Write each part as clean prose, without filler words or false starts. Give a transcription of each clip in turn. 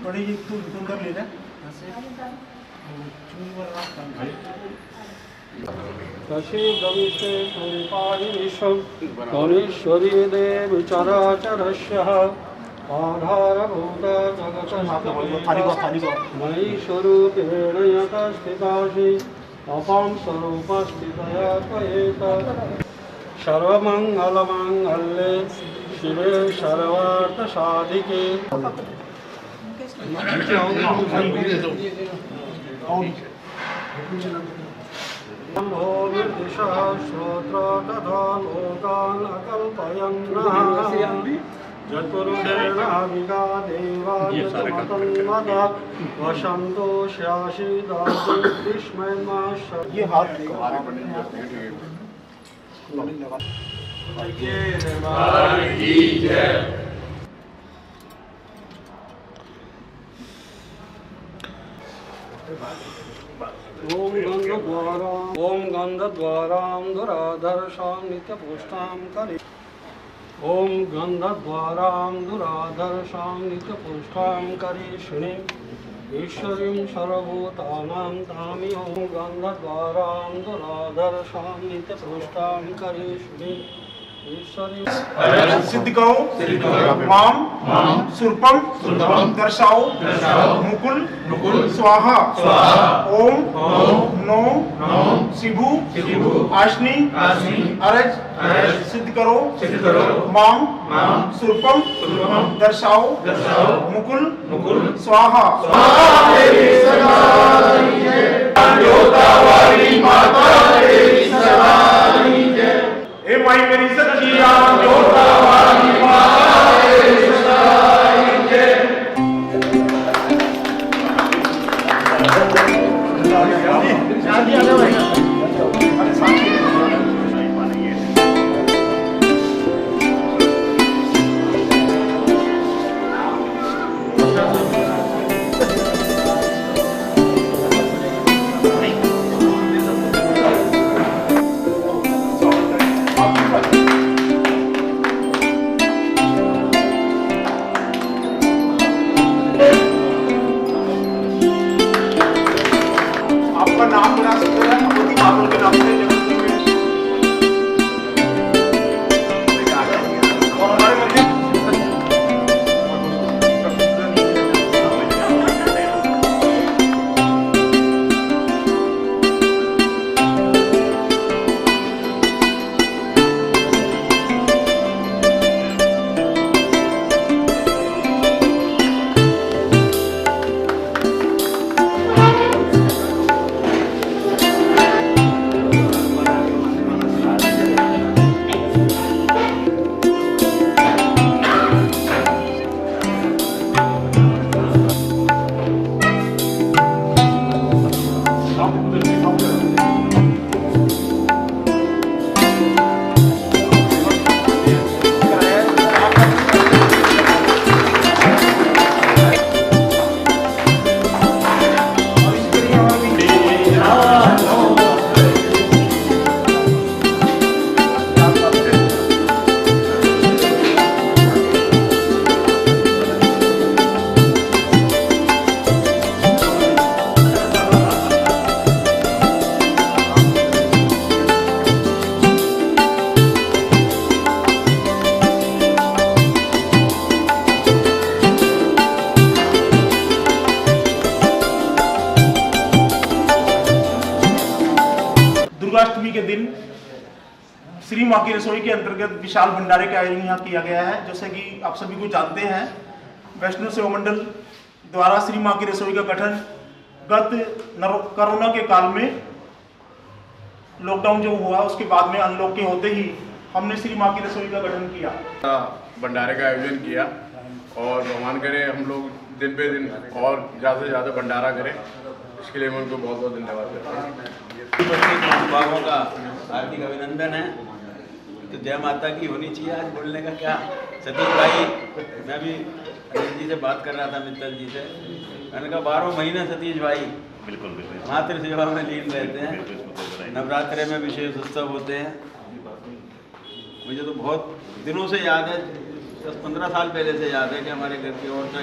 बड़ी तू कर ले जा शशि गविषे परिपाहिनिशं गणेश्वरी देव चराचरस्य आधारभूत जगतः मयि स्वरूपेण यतस्थितासि अपां स्वरूपस्थितया त्वयेत सर्वमङ्गलमाङ्गल्ये शिवे सर्वार्थसाधिके शम्भो निर्दिशः श्रोत्र तथा लोकान् अकल्पयन्नः यत्पुरुषेणाभिगा देवा यतमतन्वद वसन्तो स्यासि दासुष्मन्माश ये हाथ ओम गंधद्वारां दुराधर्षां नित्यपुष्टां करि ओम गंधद्वारां दुराधर्षां नित्यपुष्टां करिष्णि ईश्वरीं सर्वभूतानां तामि ओम गंधद्वारां दुराधर्षां नित्यपुष्टां करिष्णि सिद्ध करो माम सुरपम दर्शाओ मुकुल स्वाहा ओम नो शिभु आशनी अरज सिद्ध करो माम सुरपम दर्शाओ मुकुल स्वाहा ए माई मेरी सच्चिया जोता वाली माए सदाई जय शादी आ गया भाई अरे साथी दुर्गाष्टमी के दिन श्री माँ की रसोई के अंतर्गत विशाल भंडारे का आयोजन यहाँ किया गया है। जैसे कि आप सभी को जानते हैं, वैष्णव सेवा मंडल द्वारा श्री माँ की रसोई का गठन गत कोरोना के काल में लॉकडाउन जो हुआ उसके बाद में अनलॉक के होते ही हमने श्री माँ की रसोई का गठन किया, भंडारे का आयोजन किया और भगवान करे हम लोग दिन पे दिन और ज़्यादा से ज़्यादा भंडारा करें। इसके लिए मैं उनको बहुत बहुत धन्यवाद देता हूँ। विभागों का हार्दिक अभिनंदन है। तो जय माता की होनी चाहिए। आज बोलने का क्या, सतीश भाई, मैं भी अनिल जी से बात कर रहा था, मित्तल जी से, मैंने कहा 12 महीने सतीश भाई बिल्कुल मातृ सेवा में लीन रहते हैं। नवरात्रे में विशेष उत्सव होते हैं। मुझे तो बहुत दिनों से याद है, 10-15 साल पहले से याद है कि हमारे घर की औरतें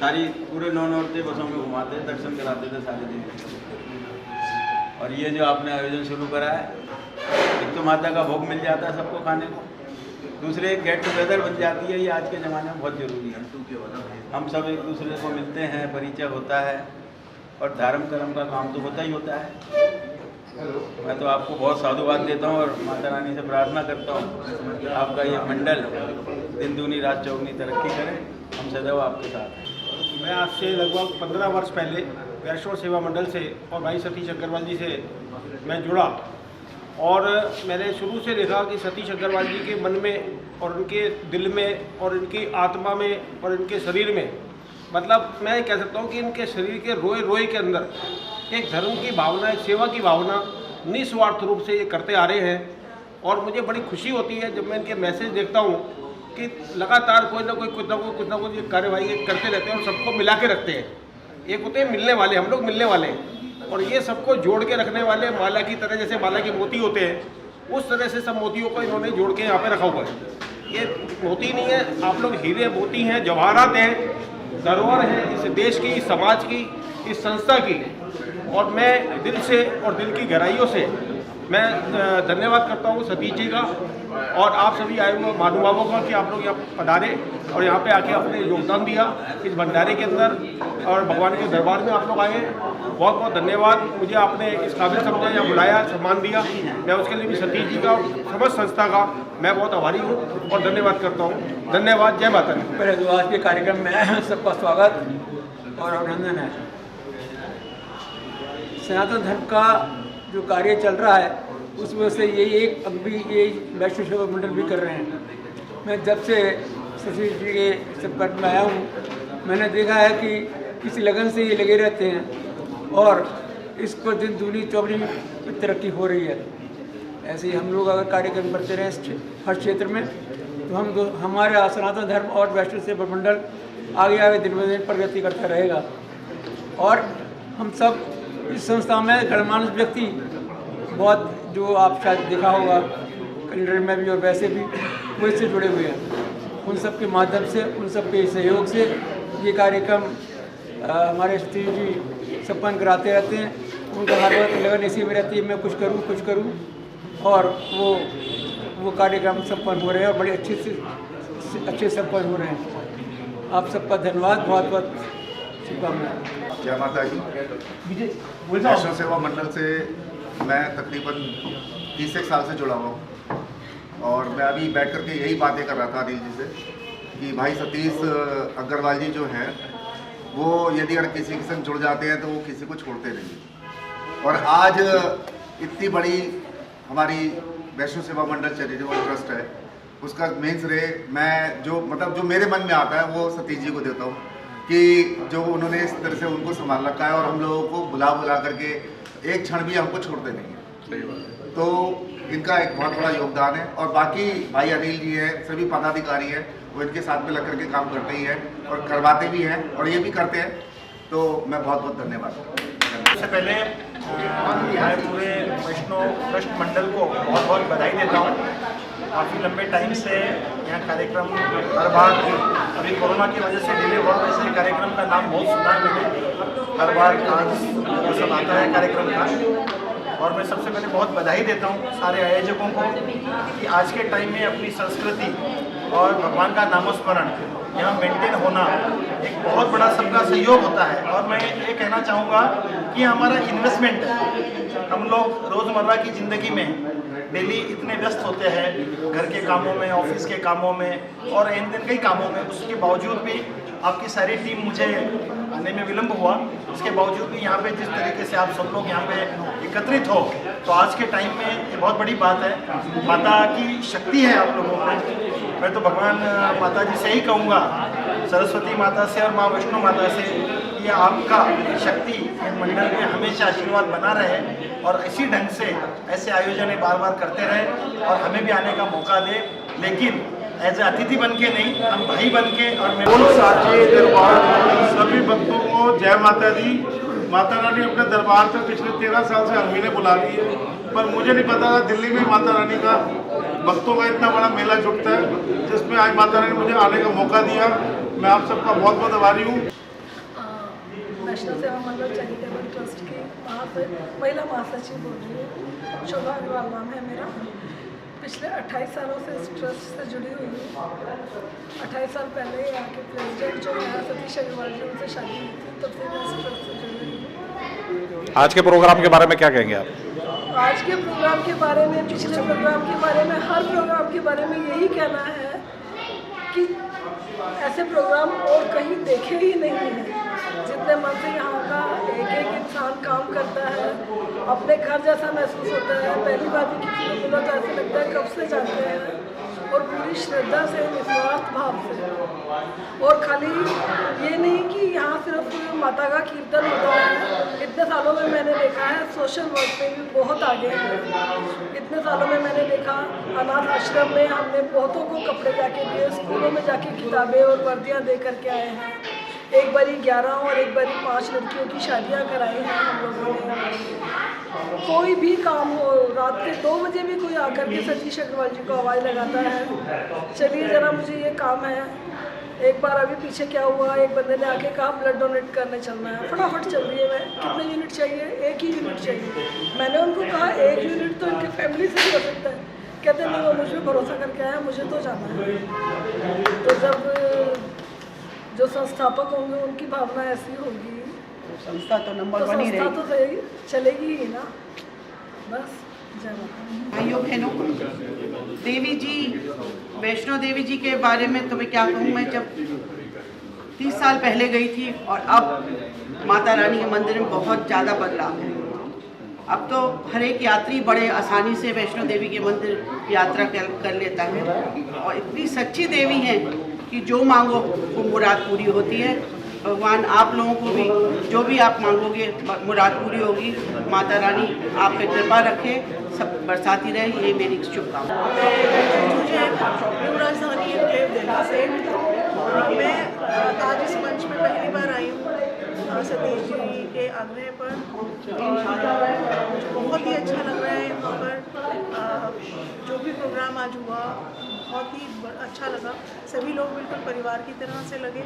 सारी पूरे 9 औरतें बसों में घुमाते, दर्शन कराते थे सारे दिन। और ये जो आपने आयोजन शुरू करा है, एक तो माता का भोग मिल जाता है सबको खाने को, दूसरे एक गेट टुगेदर बन जाती है। ये आज के ज़माने में बहुत ज़रूरी है। हम सब एक दूसरे को मिलते हैं, परिचय होता है और धर्म कर्म का काम तो होता ही होता है। मैं तो आपको बहुत साधुवाद देता हूँ और माता रानी से प्रार्थना करता हूँ आपका ये मंडल दिन दूनी रात चौगुनी तरक्की करे। हम सदैव आपके साथ हैं। मैं आज से लगभग 15 वर्ष पहले वैष्णव सेवा मंडल से और भाई सतीश अग्रवाल जी से मैं जुड़ा और मैंने शुरू से देखा कि सतीश अग्रवाल जी के मन में और उनके दिल में और इनकी आत्मा में और इनके शरीर में, मतलब मैं कह सकता हूँ कि इनके शरीर के रोए रोए के अंदर एक धर्म की भावना, एक सेवा की भावना निस्वार्थ रूप से ये करते आ रहे हैं। और मुझे बड़ी खुशी होती है जब मैं इनके मैसेज देखता हूँ कि लगातार कोई ना कोई कुछ ना कुछ ये कार्यवाही करते रहते हैं और सबको मिला के रखते हैं। एक होते हैं मिलने वाले, हम लोग मिलने वाले हैं, और ये सबको जोड़ के रखने वाले माला की तरह, जैसे माला के मोती होते हैं उस तरह से सब मोतियों को इन्होंने जोड़ के यहाँ पे रखा हुआ है। ये मोती नहीं है, आप लोग हीरे मोती हैं, जवाहरात हैं, धरोहर है इस देश की, इस समाज की, इस संस्था की। और मैं दिल से और दिल की गहराइयों से मैं धन्यवाद करता हूँ सतीश जी का और आप सभी आए हुए महानुभावों का कि आप लोग यहाँ पधारे और यहाँ पे आके अपने योगदान दिया इस भंडारे के अंदर और भगवान के दरबार में आप लोग आए। बहुत बहुत धन्यवाद। मुझे आपने इस काबिल समझा, यहाँ बुलाया, सम्मान दिया, मैं उसके लिए भी सतीश जी का और समस्त संस्था का मैं बहुत आभारी हूँ और धन्यवाद करता हूँ। धन्यवाद। जय माता दी। पहले तो आज के कार्यक्रम में सबका स्वागत और अभिनंदन है। सनातन धर्म का जो कार्य चल रहा है उसमें से यही एक अभी ये वैष्णव सेवा मंडल भी कर रहे हैं। मैं जब से सतीश जी के संपर्क में आया हूँ मैंने देखा है कि किसी लगन से ये लगे रहते हैं और इसको दिन दूनी चौगुनी तरक्की हो रही है। ऐसे ही हम लोग अगर कार्यक्रम करते रहे हर क्षेत्र में तो हमारे सनातन धर्म और वैष्णव सेवा मंडल आगे आगे दिन ब दिन प्रगति करता रहेगा। और हम सब इस संस्था में गणमान्य व्यक्ति बहुत, जो आप शायद देखा होगा कैलेंडर में भी और वैसे भी, वो इससे जुड़े हुए हैं। उन सब के माध्यम से, उन सब के सहयोग से ये कार्यक्रम हमारे सतीश जी संपन्न कराते रहते हैं। उनका हर वक्त लगन इसी में रहती है, मैं कुछ करूं और वो कार्यक्रम संपन्न हो रहे हैं और बड़े अच्छे संपन्न हो रहे हैं। आप सबका धन्यवाद, बहुत बहुत शुभकामनाएं। जय माता जी। वैष्णव सेवा मंडल से मैं तकरीबन 30 साल से जुड़ा हुआ हूँ और मैं अभी बैठ करके यही बातें कर रहा था अनिल जी से कि भाई सतीश अग्रवाल जी जो हैं वो यदि अगर किसी के संग जुड़ जाते हैं तो वो किसी को छोड़ते नहीं। और आज इतनी बड़ी हमारी वैष्णव सेवा मंडल चैरिटेबल ट्रस्ट है, उसका मेन श्रेय मैं जो मेरे मन में आता है वो सतीश जी को देता हूँ कि जो उन्होंने इस तरह से उनको संभाल रखा है और हम लोगों को बुला करके एक क्षण भी हमको छोड़ते नहीं है। सही बात। तो इनका एक बहुत बड़ा योगदान है। और बाकी भाई अनिल जी हैं, सभी पदाधिकारी हैं, वो इनके साथ में लग करके काम करते ही हैं और करवाते भी हैं और ये भी करते हैं। तो मैं बहुत बहुत धन्यवाद। सबसे पहले मैं पूरे वैष्णव ट्रस्ट मंडल को बहुत बहुत बधाई देता हूँ। काफ़ी लंबे टाइम से यहाँ कार्यक्रम हर बार, अभी कोरोना की वजह से डिले हुआ, वैसे कार्यक्रम का नाम बहुत सुना है मैंने, हर बार आज सब आता है कार्यक्रम का। और मैं सबसे पहले बहुत बधाई देता हूँ सारे आयोजकों को कि आज के टाइम में अपनी संस्कृति और भगवान का नामस्मरण यहाँ मेंटेन होना एक बहुत बड़ा सबका सहयोग होता है। और मैं ये कहना चाहूँगा कि हमारा इन्वेस्टमेंट है। हम लोग रोज़मर्रा की ज़िंदगी में डेली इतने व्यस्त होते हैं, घर के कामों में, ऑफिस के कामों में और इन दिन कई कामों में, उसके बावजूद भी आपकी सारी टीम मुझे आने में विलम्ब हुआ, इसके बावजूद भी यहाँ पे जिस तरीके से आप सब लोग यहाँ पे एकत्रित हो, तो आज के टाइम में ये बहुत बड़ी बात है। माता की शक्ति है आप लोगों में। मैं तो भगवान माता जी से ही कहूँगा, सरस्वती माता से और माँ वैष्णो माता से, ये आपका शक्ति मंडल में हमेशा आशीर्वाद बना रहे और इसी ढंग से ऐसे आयोजन बार बार करते रहे और हमें भी आने का मौका दे, लेकिन एज ए अतिथि बन के नहीं, हम भाई बन के। और मैं बोल साचे दरबार सभी भक्तों को जय माता दी। माता रानी अपने दरबार पे पिछले 13 साल से हर महीने बुला रही है, पर मुझे नहीं पता था दिल्ली में माता रानी का भक्तों का इतना बड़ा मेला जुटता है, जिसमें आज माता रानी मुझे आने का मौका दिया। मैं आप सबका बहुत बहुत आभारी हूँ। वैष्णो सेवा मंडल चैरिटेबल ट्रस्ट की महिला महासचिव बोल रही हूँ। शोभा अग्रवाल नाम है मेरा। पिछले 28 सालों से इस ट्रस्ट से जुड़ी हुई हूँ। 28 साल पहले यहाँ के प्रेसिडेंट जो है सतीश अग्रवाल जी, उनसे शादी हुई थी, तब से मैं इस ट्रस्ट से जुड़ी हुई हूँ। आज के प्रोग्राम के बारे में क्या कहेंगे आप? आज के प्रोग्राम के बारे में, पिछले प्रोग्राम के बारे में, हर प्रोग्राम के बारे में यही कहना है कि ऐसे प्रोग्राम और कहीं देखे ही नहीं हैं। जितने मन से यहाँ का एक एक इंसान काम करता है, अपने घर जैसा महसूस होता है। पहली बार भी किसी को मिला तो ऐसा लगता है कब से जानते हैं, और पूरी श्रद्धा से, निस्वार्थ भाव से। और खाली ये नहीं कि यहाँ सिर्फ माता का कीर्तन होता है। इतने सालों में मैंने देखा है सोशल वर्क पे भी बहुत आगे हैं। इतने सालों में मैंने देखा अनाथ आश्रम में हमने बहुतों को कपड़े जाके दिए, स्कूलों में जाके किताबें और वर्दियाँ दे करके आए हैं। एक बारी 11 और एक बारी 5 लड़कियों की शादियाँ कराई हैं हम लोगों ने। कोई भी काम हो, रात के 2 बजे भी कोई आकर के सतीश अग्रवाल जी को आवाज़ लगाता है, चलिए ज़रा मुझे ये काम है। एक बार अभी पीछे क्या हुआ, एक बंदे ने आके कहा ब्लड डोनेट करने चलना है, फटाफट चल रही है। मैं, कितने यूनिट चाहिए? 1 ही यूनिट चाहिए। मैंने उनको कहा 1 यूनिट तो इनकी फैमिली से ही हो सकता है। कहते नहीं, वो मुझ पर भरोसा करके आया, मुझे तो जाना है। तो जब जो संस्थापक होंगे उनकी भावना ऐसी होगी, संस्था तो नंबर 1 ही रहेगी, तो सही चलेगी ही ना। बस जय माता। भाइयों बहनों, देवी जी, वैष्णो देवी जी के बारे में तो मैं क्या कहूँ। मैं जब 30 साल पहले गई थी और अब माता रानी के मंदिर में बहुत ज़्यादा बदलाव है। अब तो हर एक यात्री बड़े आसानी से वैष्णो देवी के मंदिर यात्रा कर लेता है, और इतनी सच्ची देवी है कि जो मांगो वो मुराद पूरी होती है। भगवान आप लोगों को भी जो भी आप मांगोगे मुराद पूरी होगी। माता रानी आप पे कृपा रखे, सब बरसाती रहे, ये मेरी शुभकामना। राजधानी दिल्ली से मैं आज इस मंच में पहली बार आई हूँ सतीश जी के आग्रह पर, और बहुत ही अच्छा लग रहा है यहाँ पर। जो भी प्रोग्राम आज हुआ बहुत ही अच्छा लगा। सभी लोग बिल्कुल परिवार की तरह से लगे।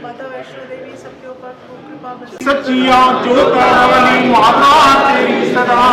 माता वैष्णो देवी सबके ऊपर खूब कृपा बरसे। सच्चिया जोतावाली माता तेरी सदा,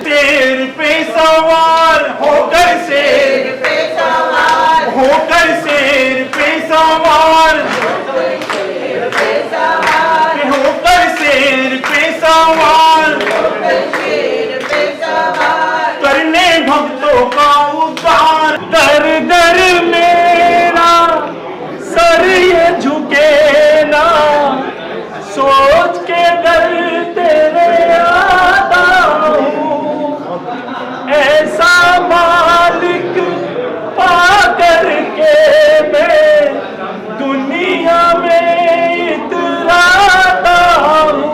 शेर पे सवार होकर, शेर पे सवार होकर, शेर पे सवार होकर, शेर पे सवार करने भक्तों का उद्धार। दर दर मेरा सर ये झुके ना, सोच के दर तेरे आता हूँ। ऐसा मालिक पा करके मैं दुनिया में इतराता हूँ।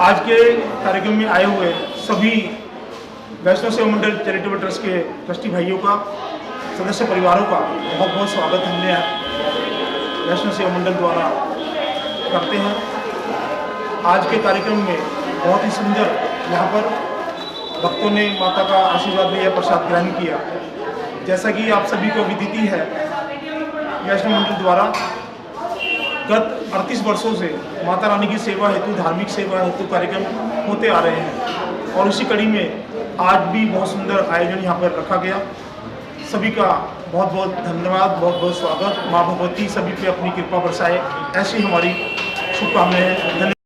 आज के कार्यक्रम में आए हुए सभी वैष्णो सेवा मंडल चैरिटेबल ट्रस्ट के ट्रस्टी भाइयों का, सदस्य परिवारों का बहुत बहुत स्वागत हमने वैष्णो सेवा मंडल द्वारा करते हैं। आज के कार्यक्रम में बहुत ही सुंदर यहाँ पर भक्तों ने माता का आशीर्वाद लिया, प्रसाद ग्रहण किया। जैसा कि आप सभी को विदित है, वैष्णो मंडल द्वारा गत 38 वर्षों से माता रानी की सेवा हेतु, धार्मिक सेवा हेतु कार्यक्रम होते आ रहे हैं। और इसी कड़ी में आज भी बहुत सुंदर आयोजन यहाँ पर रखा गया। सभी का बहुत बहुत धन्यवाद, बहुत बहुत स्वागत। माँ भगवती सभी पे अपनी कृपा बरसाए, ऐसी हमारी शुभकामनाएं हैं। धन्यवाद।